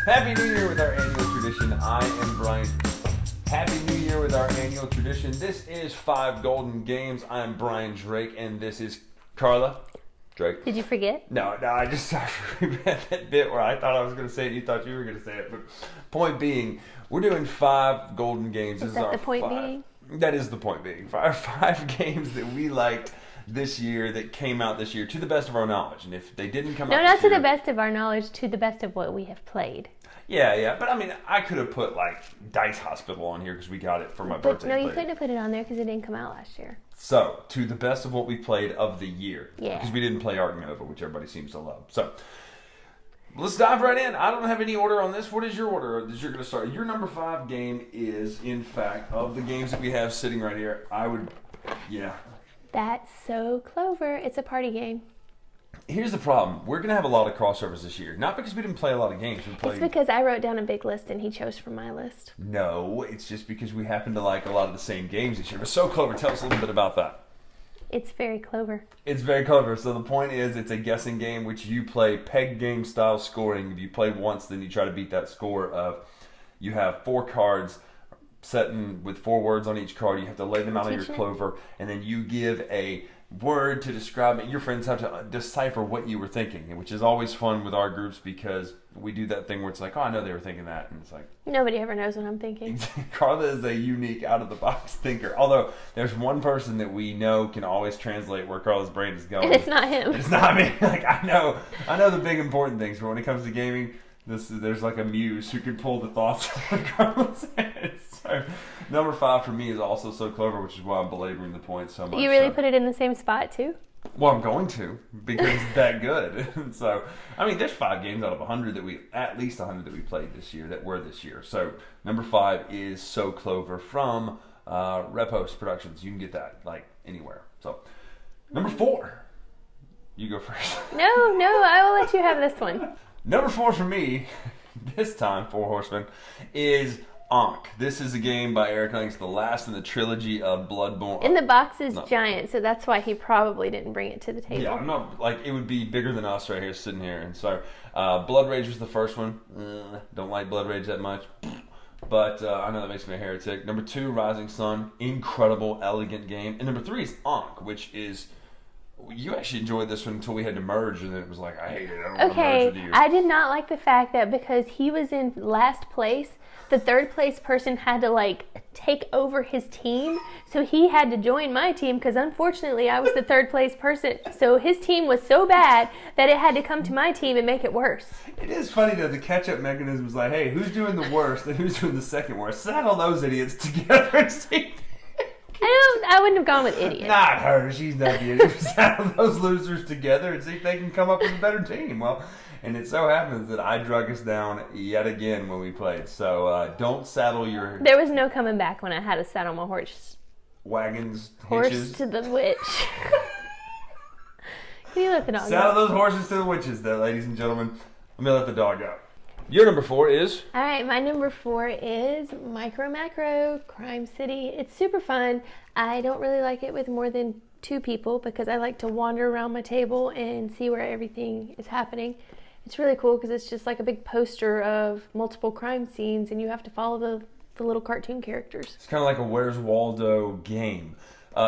Happy New Year with our annual tradition. I am Bryan. Happy New Year with our annual tradition. This is 5 Golden Games. I'm Bryan Drake, and this is Karla Drake. Did you forget? No, I just read that bit where I thought I was going to say it, you thought you were going to say it. But point being, we're doing 5 Golden Games. Is that the point being? That is the point being. Five games that we liked this year, that came out this year, to the best of our knowledge. And if they didn't come out No, not this to year, the best of our knowledge, to the best of what we have played. Yeah. But I mean, I could have put like Dice Hospital on here because we got it for my birthday. No, you couldn't have put it on there because it didn't come out last year. So, to the best of what we played of the year. Yeah. Because we didn't play Ark Nova, which everybody seems to love. So, let's dive right in. I don't have any order on this. What is your order that you're going to start? Your number 5 game is, in fact, of the games that we have sitting right here, That's so Clover. It's a party game. Here's the problem. We're going to have a lot of crossovers this year. Not because we didn't play a lot of games. It's because I wrote down a big list and he chose from my list. No, it's just because we happen to like a lot of the same games this year. But so Clover, tell us a little bit about that. It's very clever. It's very clever. So the point is, it's a guessing game which you play peg game style scoring. If you play once, then you try to beat that score of, you have 4 cards set in with 4 words on each card. You have to lay them out on your Clover, and then you give a word to describe it. Your friends have to decipher what you were thinking, which is always fun with our groups because we do that thing where it's like, oh, I know they were thinking that, and it's like, nobody ever knows what I'm thinking. Karla is a unique out-of-the-box thinker, although there's one person that we know can always translate where Karla's brain is going. And it's not him. It's not me. Like, I know the big important things, but when it comes to gaming, there's like a muse who can pull the thoughts out of Karla's head. So, number 5 for me is also So Clover, which is why I'm belaboring the point so much. You really put it in the same spot too? Well, I'm going to, because it's that good. So, I mean, there's 5 games out of 100 at least 100 that we played this year, that were this year. So, number 5 is So Clover from Repos Productions. You can get that, like, anywhere. So, number 4. You go first. No, I will let you have this one. Number 4 for me, this time, 4 Horsemen, is Ankh. This is a game by Eric Lang. It's the last in the trilogy of Bloodborne. And the box is giant, so that's why he probably didn't bring it to the table. Yeah, I'm not, like, it would be bigger than us right here, sitting here. And so, Blood Rage was the first one. Don't like Blood Rage that much. But I know that makes me a heretic. Number 2, Rising Sun. Incredible, elegant game. And number 3 is Ankh, which is... You actually enjoyed this one until we had to merge, and then it was like, I hate it. I don't want to merge with you. I did not like the fact that because he was in last place, the 3rd place person had to like take over his team, so he had to join my team because unfortunately I was the 3rd place person. So his team was so bad that it had to come to my team and make it worse. It is funny though, the catch-up mechanism is like, hey, who's doing the worst and who's doing the second worst? Saddle those idiots together and see. I wouldn't have gone with idiot. Not her. She's not the idiot. Saddle those losers together and see if they can come up with a better team. Well, and it so happens that I drug us down yet again when we played. So don't saddle your... There was no coming back when I had to saddle my horse. Wagons, Horse hitches. to the witch. Can you let the dog Saddle go? those horses to the witches there, ladies and gentlemen. Let me let the dog out. Your number 4 is? All right, my number 4 is Micro Macro Crime City. It's super fun. I don't really like it with more than 2 people because I like to wander around my table and see where everything is happening. It's really cool because it's just like a big poster of multiple crime scenes and you have to follow the little cartoon characters. It's kind of like a Where's Waldo game.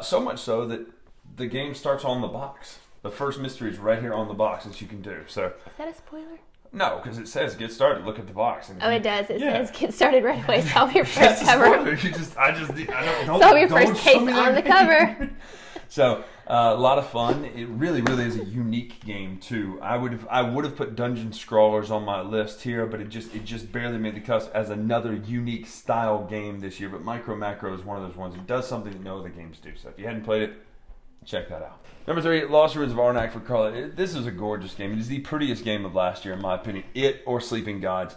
So much so that the game starts on the box. The first mystery is right here on the box that you can do. So is that a spoiler? No, because it says get started. Look at the box. And it does. It says get started right away. Solve your first cover. Solve your first case on the cover. So a lot of fun. It really, really is a unique game too. I would have put Dungeon Scrawlers on my list here, but it just barely made the cusp as another unique style game this year. But Micro Macro is one of those ones. It does something that no other games do. So if you hadn't played it, check that out. Number 3, Lost Ruins of Arnak for Karla. This is a gorgeous game. It is the prettiest game of last year, in my opinion. It or Sleeping Gods.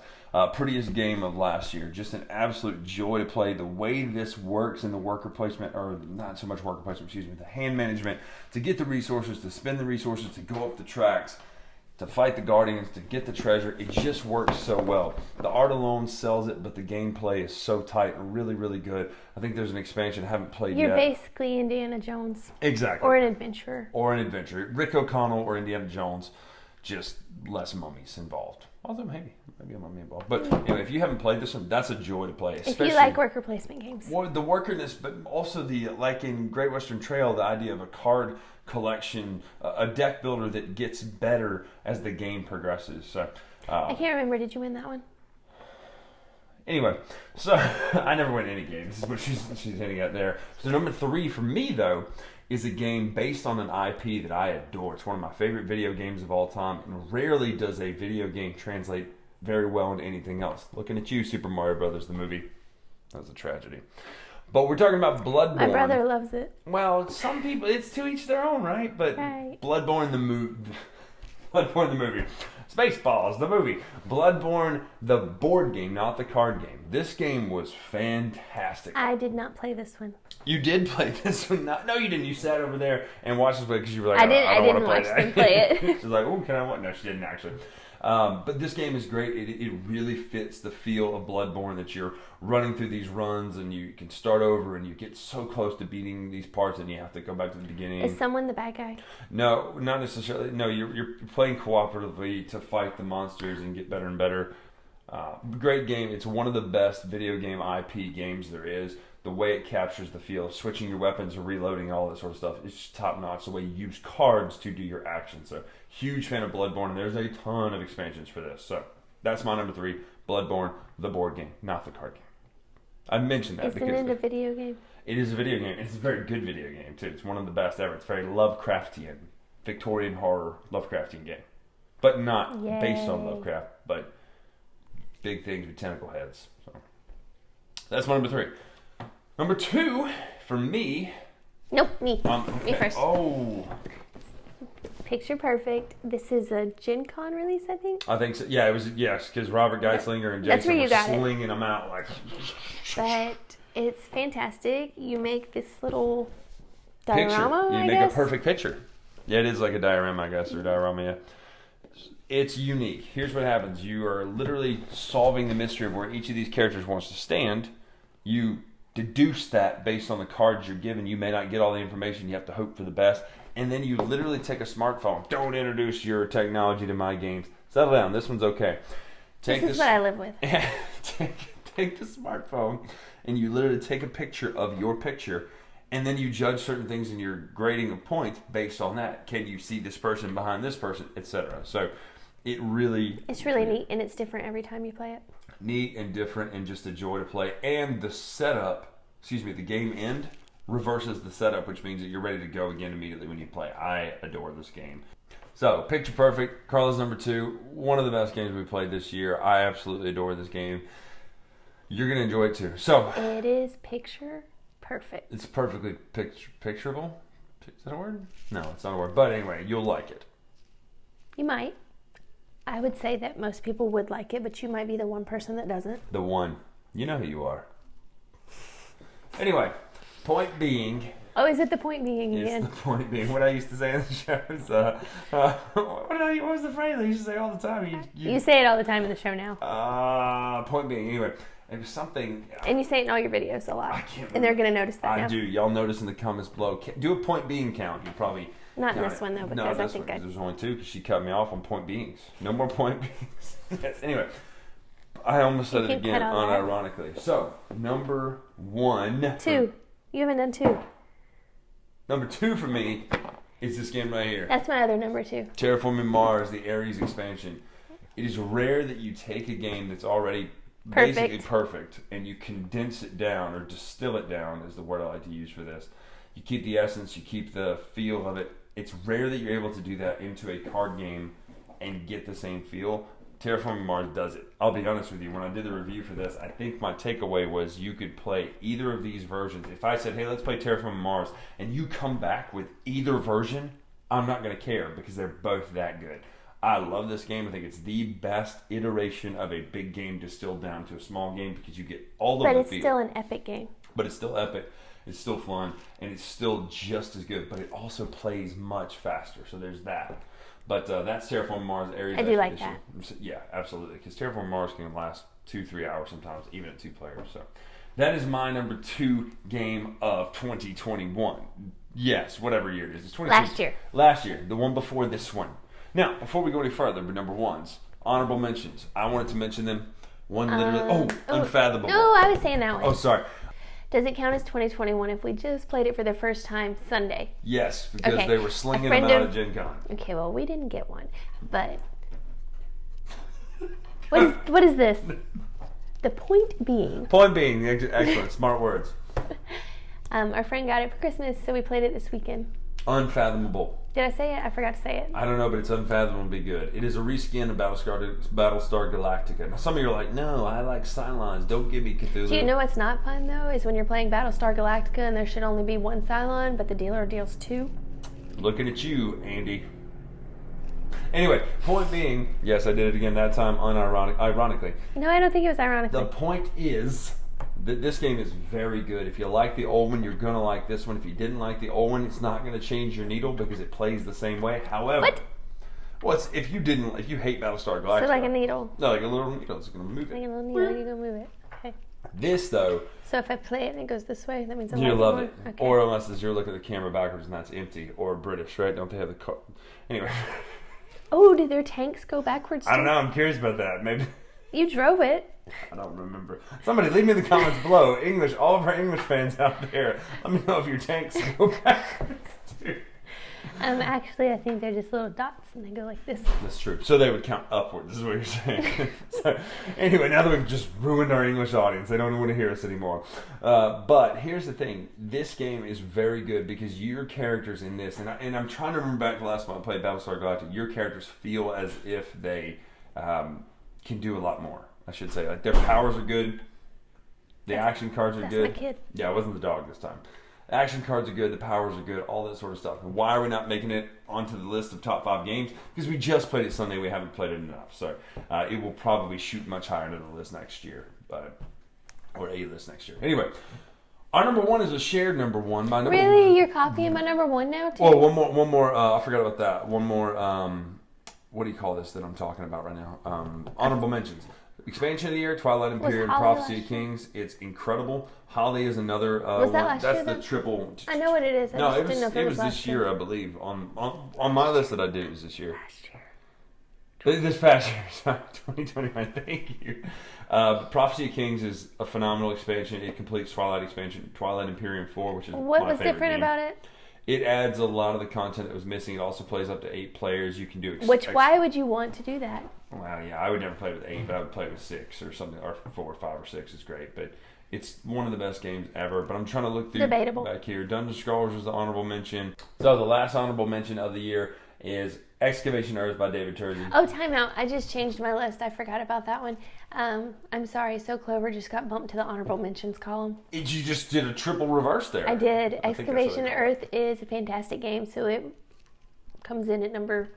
Prettiest game of last year. Just an absolute joy to play. The way this works in the worker placement, or not so much worker placement, the hand management, to get the resources, to spend the resources, to go up the tracks, to fight the Guardians, to get the treasure. It just works so well. The art alone sells it, but the gameplay is so tight and really, really good. I think there's an expansion I haven't played yet. You're basically Indiana Jones. Exactly. Or an adventurer. Rick O'Connell or Indiana Jones, just less mummies involved. Although maybe. Maybe I'm on main ball. But anyway, if you haven't played this one, that's a joy to play. If you like worker placement games. Well, the workerness, but also like in Great Western Trail, the idea of a card collection, a deck builder that gets better as the game progresses. So I can't remember. Did you win that one? Anyway, so I never win any games. This is what she's hitting at there. So number 3 for me, though, is a game based on an IP that I adore. It's one of my favorite video games of all time, and rarely does a video game translate very well into anything else. Looking at you, Super Mario Brothers, the movie. That was a tragedy. But we're talking about Bloodborne. My brother loves it. Well, some people, it's to each their own, right? But right. Bloodborne the movie. Spaceballs, the movie. Bloodborne, the board game, not the card game. This game was fantastic. I did not play this one. You did play this one? No, you didn't. You sat over there and watched us play because you were like, I don't didn't want to watch them play it. She's like, oh, can I watch? No, she didn't actually. But this game is great. It really fits the feel of Bloodborne, that you're running through these runs and you can start over and you get so close to beating these parts and you have to go back to the beginning. Is someone the bad guy? No, not necessarily. No, you're playing cooperatively to fight the monsters and get better and better. Great game. It's one of the best video game IP games there is. The way it captures the feel of switching your weapons or reloading, all that sort of stuff, it's just top notch. The way you use cards to do your actions. So, huge fan of Bloodborne, and there's a ton of expansions for this. So, that's my number 3, Bloodborne, the board game, not the card game. I mentioned that because it's a video game. It is a video game. It's a very good video game too. It's one of the best ever. It's very Lovecraftian, Victorian horror Lovecraftian game, but not based on Lovecraft, but big things with tentacle heads. So that's my number 3. Number 2 for me. Nope, me. Okay. Me first. Oh. Picture Perfect. This is a Gen Con release, I think. I think so. Yeah, it was. Yes, because Robert Geislinger and Jason were slinging them out like. But it's fantastic. You make this little diorama. You make a perfect picture. Yeah, it is like a diorama, I guess, or diorama. Yeah. It's unique. Here's what happens: you are literally solving the mystery of where each of these characters wants to stand. You deduce that based on the cards you're given. You may not get all the information. You have to hope for the best. And then you literally take a smartphone. Don't introduce your technology to my games. Settle down. This one's okay. This is what I live with. Take the smartphone and you literally take a picture of your picture, and then you judge certain things and you're grading a point based on that. Can you see this person behind this person, etc. So it's really neat, and it's different every time you play it. Neat and different and just a joy to play. And the setup, the game end reverses the setup, which means that you're ready to go again immediately when you play. I adore this game. So, Picture Perfect, Karla's number 2. One of the best games we played this year. I absolutely adore this game. You're going to enjoy it too. So, it is Picture Perfect. It's perfectly picturable. Is that a word? No, it's not a word. But anyway, you'll like it. You might. I would say that most people would like it, but you might be the one person that doesn't. The one. You know who you are. Anyway, point being... Oh, is it the point being again? It's the point being. What I used to say in the shows. What was the phrase I used to say all the time? You say it all the time in the show now. Point being. Anyway, it was something... And you say it in all your videos a lot. I can't remember. And they're going to notice that now. I do. Y'all notice in the comments below. Do a point being count. You probably... Not in this one, though, because I think there's only 2 because she cut me off on point beings. No more point beings. Yes. Anyway, I almost said it again unironically. So, number 1. 2. You haven't done 2. Number 2 for me is this game right here. That's my other number 2. Terraforming Mars, the Ares expansion. It is rare that you take a game that's already basically perfect and you condense it down, or distill it down is the word I like to use for this. You keep the essence, you keep the feel of it. It's rare that you're able to do that into a card game and get the same feel. Terraforming Mars does it. I'll be honest with you, when I did the review for this, I think my takeaway was you could play either of these versions. If I said, hey, let's play Terraforming Mars, and you come back with either version, I'm not going to care because they're both that good. I love this game. I think it's the best iteration of a big game distilled down to a small game because you get all of the feel. But it's still an epic game. But it's still epic. It's still fun, and it's still just as good, but it also plays much faster, so there's that. But that's Terraforming Mars Ares. I do like that. Yeah, absolutely, because Terraforming Mars can last 2-3 hours sometimes, even at 2 players. So that is my number 2 game of 2021. Yes, whatever year it is. It's last year. Last year, the one before this one. Now, before we go any further, but number 1s, Honorable mentions. I wanted to mention them. One literally. Unfathomable. No, I was saying that one. Oh, sorry. Does it count as 2021 if we just played it for the first time Sunday? Yes, because Okay. they were slinging them out at Gen Con. Okay, well, we didn't get one, but what is this? The point being. Point being, excellent, smart words. Our friend got it for Christmas, so we played it this weekend. Unfathomable. Did I say it? I forgot to say it. I don't know, but it's unfathomably good. It is a reskin of Battlestar Galactica. Now, some of you are like, no, I like Cylons. Don't give me Cthulhu. Do you know what's not fun, though? Is when you're playing Battlestar Galactica and there should only be one Cylon, but the dealer deals two. Looking at you, Andy. Anyway, point being, yes, I did it again that time, ironically. No, I don't think it was ironically. The point is that this game is very good. If you like the old one, you're going to like this one. If you didn't like the old one, it's not going to change your needle because it plays the same way. However, What? well, if you hate Battlestar Galactica. So like a needle. No, like a little needle. It's going to move Like a it. little needle, you're going to move it. Okay. This, though, So if I play it and it goes this way, that means I you like love more? it. Okay. Or unless you're looking at the camera backwards and that's empty. Or British, right? Don't they have the car? Anyway. Oh, did their tanks go backwards? I don't too? know. I'm curious about that. Maybe. You drove it. I don't remember. Somebody leave me in the comments below. English, all of our English fans out there. Let me know if your tanks go backwards too. Actually, I think they're just little dots and they go like this. That's true. So they would count upwards, is what you're saying. So, anyway, now that we've just ruined our English audience, they don't want to hear us anymore. But here's the thing. This game is very good because your characters in this, and I'm trying to remember back to the last time I played Battlestar Galactica, your characters feel as if they can do a lot more, I should say. Like, their powers are good. The action cards are That's good. my kid. Yeah, it wasn't the dog this time. The action cards are good, the powers are good, all that sort of stuff. And why are we not making it onto the list of top 5 games? Because we just played it Sunday, we haven't played it enough. So it will probably shoot much higher into the list next year, or a list next year. Anyway, our number 1 is a shared number 1 by number. Really? You're copying my number 1 now, too? Well, one more. I forgot about that. One more. What do you call this that I'm talking about right now? Honorable mentions. Expansion of the year, Twilight Imperium, Holly Prophecy last of Kings. It's incredible. Holly is another Was that one. last That's year, the then? triple. I know what it is. I No, just it was didn't know if it was last this year, I believe. On my list that I did, it was this year. This past year, sorry, 2021. Thank you. Prophecy of Kings is a phenomenal expansion. It completes Twilight Imperium 4, which is What my was favorite different game. about it? It adds a lot of the content that was missing. It also plays up to 8 players. You can do Why would you want to do that? Well, yeah, I would never play with 8, but I would play with 6 or something, or 4 or 5 or 6 is great. But it's one of the best games ever. But I'm trying to look through Debatable. back here. Dungeon Scrollers was the honorable mention. So the last honorable mention of the year is Excavation Earth by David Turgeon. Oh, time out. I just changed my list. I forgot about that one. I'm sorry. So Clover just got bumped to the honorable mentions column. You just did a triple reverse there. I did. I think that's what Excavation they call Earth is a fantastic game, so it comes in at number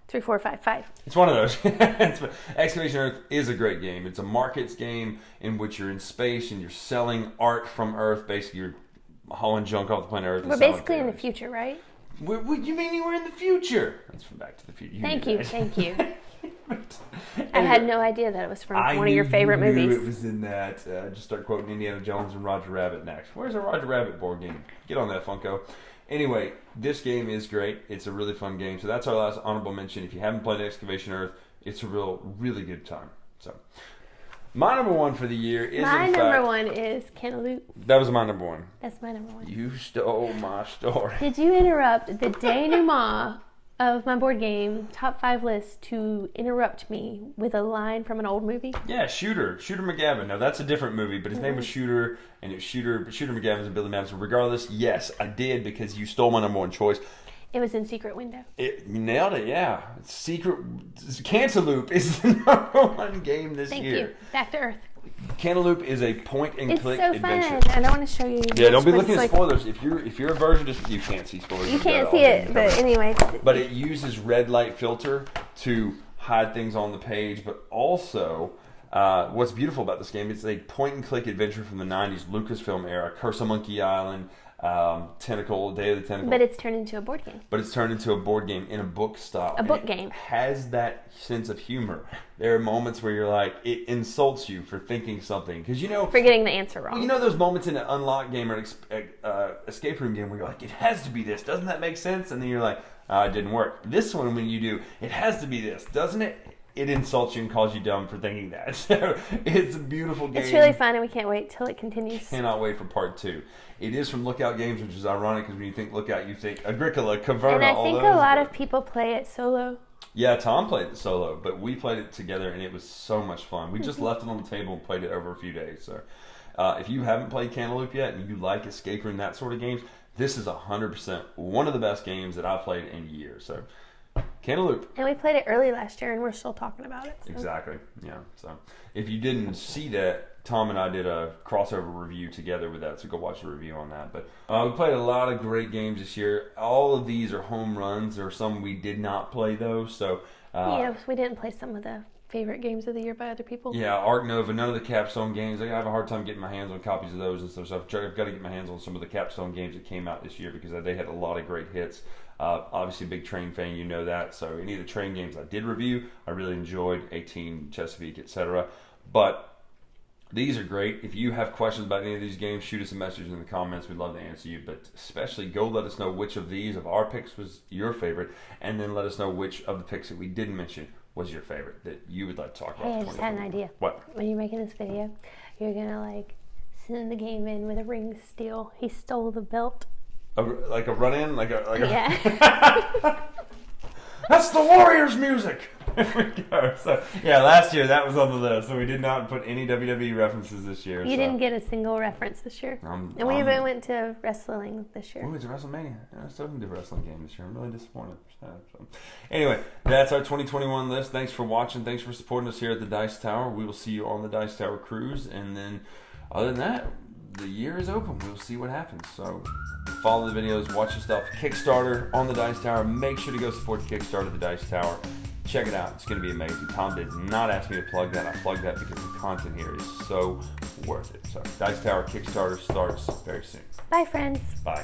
3, 4, 5, 5. It's one of those. Excavation Earth is a great game. It's a markets game in which you're in space and you're selling art from Earth. Basically, you're hauling junk off the planet Earth. And We're selling basically in the things. future, right? What you mean you were in the future? That's from Back to the Future. Thank knew you. that. Thank you. I had no idea that it was from one of your favorite I knew movies. it was in that. Just start quoting Indiana Jones and Roger Rabbit next. Where's a Roger Rabbit board game? Get on that, Funko. Anyway, this game is great. It's a really fun game. So that's our last honorable mention. If you haven't played Excavation Earth, it's a really good time. So my number 1 for the year is My in number fact, 1 is Cantaloupe. That was my number 1. That's my number 1. You stole my story. Did you interrupt the denouement of my board game top 5 list to interrupt me with a line from an old movie? Yeah, Shooter McGavin. Now that's a different movie, but his name was Shooter, and it's Shooter McGavin's and Billy Madison. Regardless, yes, I did because you stole my number 1 choice. It was in Secret Window. You nailed it, yeah. Cantaloupe is the number 1 game this Thank year. you. Back to Earth. Cantaloupe is a point-and-click It's so adventure. fun. I don't want to show you. Yeah, don't be but looking it's at spoilers. If you're a virgin, you can't see spoilers. You can't You've got see all it, them but covered. anyway. But it uses red light filter to hide things on the page, but also what's beautiful about this game, it's a point-and-click adventure from the 90s Lucasfilm era, Curse of Monkey Island, Tentacle, Day of the Tentacle. But it's turned into a board game. But it's turned into a board game in a book style. A book And game. It has that sense of humor. There are moments where you're like, it insults you for thinking something. Because For getting the answer wrong. you know those moments in an unlock game or an escape room game where you're like, it has to be this. Doesn't that make sense? And then you're like, it didn't work. This one, when you do, it has to be this. Doesn't it? it insults you and calls you dumb for thinking that. So it's a beautiful game. It's really fun, and we can't wait till it continues. Cannot wait for part 2. It is from Lookout Games, which is ironic because when you think Lookout, you think Agricola, Caverna, And I all think those. a lot of people play it solo. Yeah, Tom played it solo, but we played it together, and it was so much fun. We just left it on the table and played it over a few days. So if you haven't played Cantaloupe yet and you like escape room, that sort of games, this is 100% one of the best games that I've played in years. So Cantaloupe. And we played it early last year, and we're still talking about it. So. Exactly. Yeah. So if you didn't see that, Tom and I did a crossover review together with that, so go watch the review on that. But we played a lot of great games this year. All of these are home runs. There are some we did not play, though. So yeah, we didn't play some of the favorite games of the year by other people. Yeah, Arc Nova, none of the Capstone games. I have a hard time getting my hands on copies of those and stuff. So I've got to get my hands on some of the Capstone games that came out this year because they had a lot of great hits. Obviously, a big Train fan, you know that. So any of the Train games I did review, I really enjoyed. 18, Chesapeake, etc. But these are great. If you have questions about any of these games, shoot us a message in the comments. We'd love to answer you. But especially go let us know which of these, of our picks, was your favorite. And then let us know which of the picks that we didn't mention was your favorite that you would like to talk about. Hey, I just had an idea. What? When you're making this video, you're going to like send the game in with a ring steal. He stole the belt. Like a run-in? Yeah. That's the Warriors music! There we go. So, yeah, last year that was on the list. So we did not put any WWE references this year. You didn't get a single reference this year. And we even went to wrestling this year. Oh, it's a WrestleMania. I still didn't do a wrestling game this year. I'm really disappointed. So, anyway, that's our 2021 list. Thanks for watching. Thanks for supporting us here at the Dice Tower. We will see you on the Dice Tower cruise. And then, other than that, the year is open. We'll see what happens. So follow the videos, watch your stuff. Kickstarter on the Dice Tower. Make sure to go support the Kickstarter of the Dice Tower. Check it out. It's going to be amazing. Tom did not ask me to plug that. I plugged that because the content here is so worth it. So Dice Tower Kickstarter starts very soon. Bye, friends. Bye.